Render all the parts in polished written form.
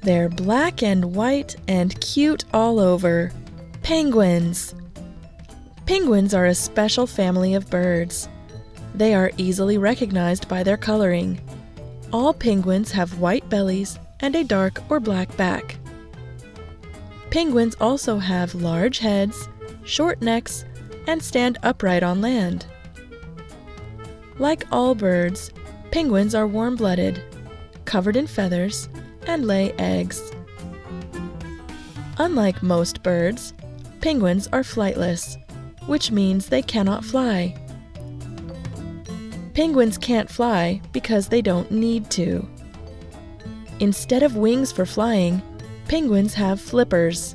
They're black and white and cute all over. Penguins! Penguins are a special family of birds. They are easily recognized by their coloring. All penguins have white bellies and a dark or black back. Penguins also have large heads, short necks, and stand upright on land. Like all birds, penguins are warm-blooded, covered in feathers, and lay eggs. Unlike most birds, penguins are flightless, which means they cannot fly. Penguins can't fly because they don't need to. Instead of wings for flying, penguins have flippers.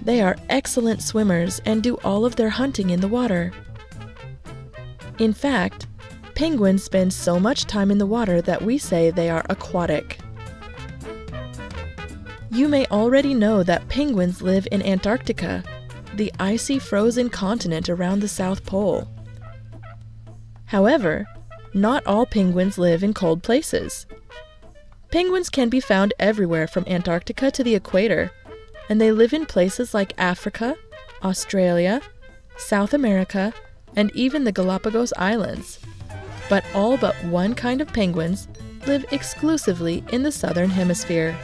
They are excellent swimmers and do all of their hunting in the water. In fact, penguins spend so much time in the water that we say they are aquatic. You may already know that penguins live in Antarctica, the icy frozen continent around the South Pole. However, not all penguins live in cold places. Penguins can be found everywhere from Antarctica to the equator, and they live in places like Africa, Australia, South America, and even the Galapagos Islands. But all but one kind of penguins live exclusively in the southern hemisphere.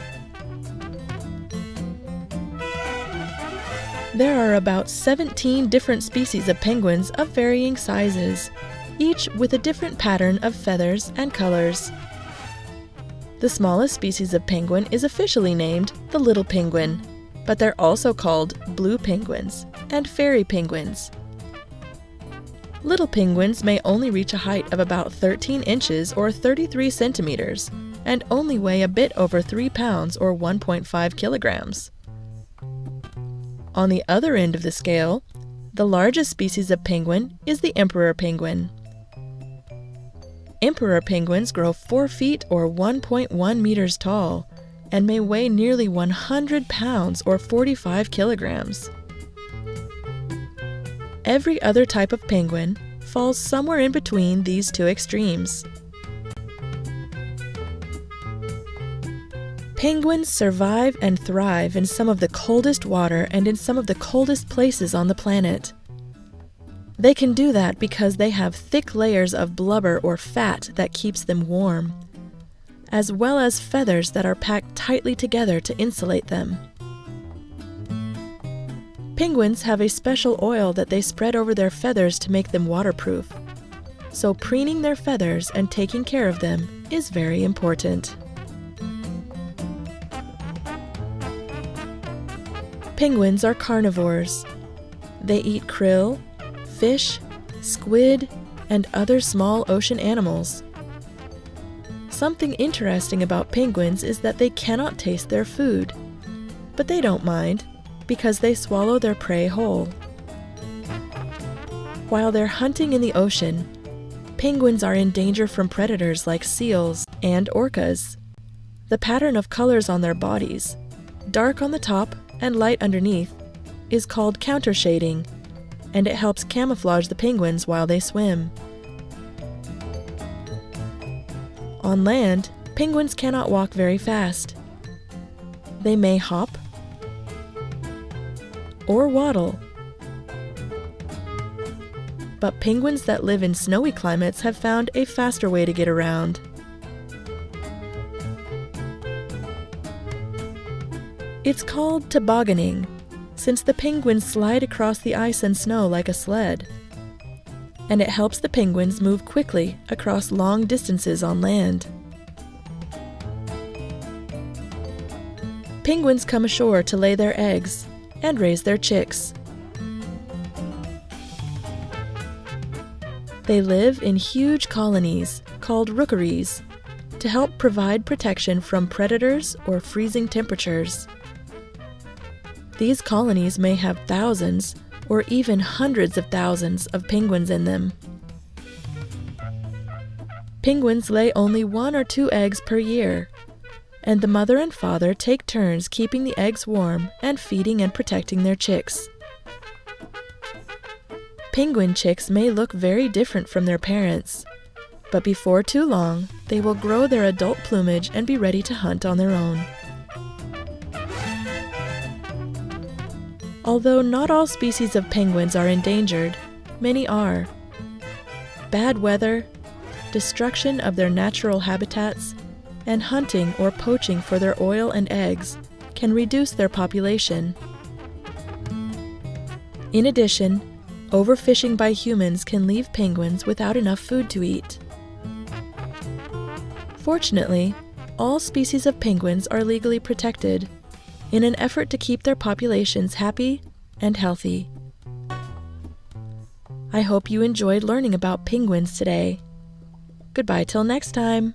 There are about 17 different species of penguins of varying sizes, each with a different pattern of feathers and colors. The smallest species of penguin is officially named the little penguin, but they're also called blue penguins and fairy penguins. Little penguins may only reach a height of about 13 inches or 33 centimeters and only weigh a bit over 3 pounds or 1.5 kilograms. On the other end of the scale, the largest species of penguin is the emperor penguin. Emperor penguins grow 4 feet or 1.1 meters tall and may weigh nearly 100 pounds or 45 kilograms. Every other type of penguin falls somewhere in between these two extremes. Penguins survive and thrive in some of the coldest water and in some of the coldest places on the planet. They can do that because they have thick layers of blubber or fat that keeps them warm, as well as feathers that are packed tightly together to insulate them. Penguins have a special oil that they spread over their feathers to make them waterproof, so preening their feathers and taking care of them is very important. Penguins are carnivores. They eat krill, fish, squid, and other small ocean animals. Something interesting about penguins is that they cannot taste their food, but they don't mind because they swallow their prey whole. While they're hunting in the ocean, penguins are in danger from predators like seals and orcas. The pattern of colors on their bodies, dark on the top and light underneath, is called countershading, and it helps camouflage the penguins while they swim. On land, penguins cannot walk very fast. They may hop or waddle. But penguins that live in snowy climates have found a faster way to get around. It's called tobogganing, since the penguins slide across the ice and snow like a sled, and it helps the penguins move quickly across long distances on land. Penguins come ashore to lay their eggs and raise their chicks. They live in huge colonies called rookeries to help provide protection from predators or freezing temperatures. These colonies may have thousands or even hundreds of thousands of penguins in them. Penguins lay only 1 or 2 eggs per year, and the mother and father take turns keeping the eggs warm and feeding and protecting their chicks. Penguin chicks may look very different from their parents, but before too long, they will grow their adult plumage and be ready to hunt on their own. Although not all species of penguins are endangered, many are. Bad weather, destruction of their natural habitats, and hunting or poaching for their oil and eggs can reduce their population. In addition, overfishing by humans can leave penguins without enough food to eat. Fortunately, all species of penguins are legally protected in an effort to keep their populations happy and healthy. I hope you enjoyed learning about penguins today. Goodbye till next time.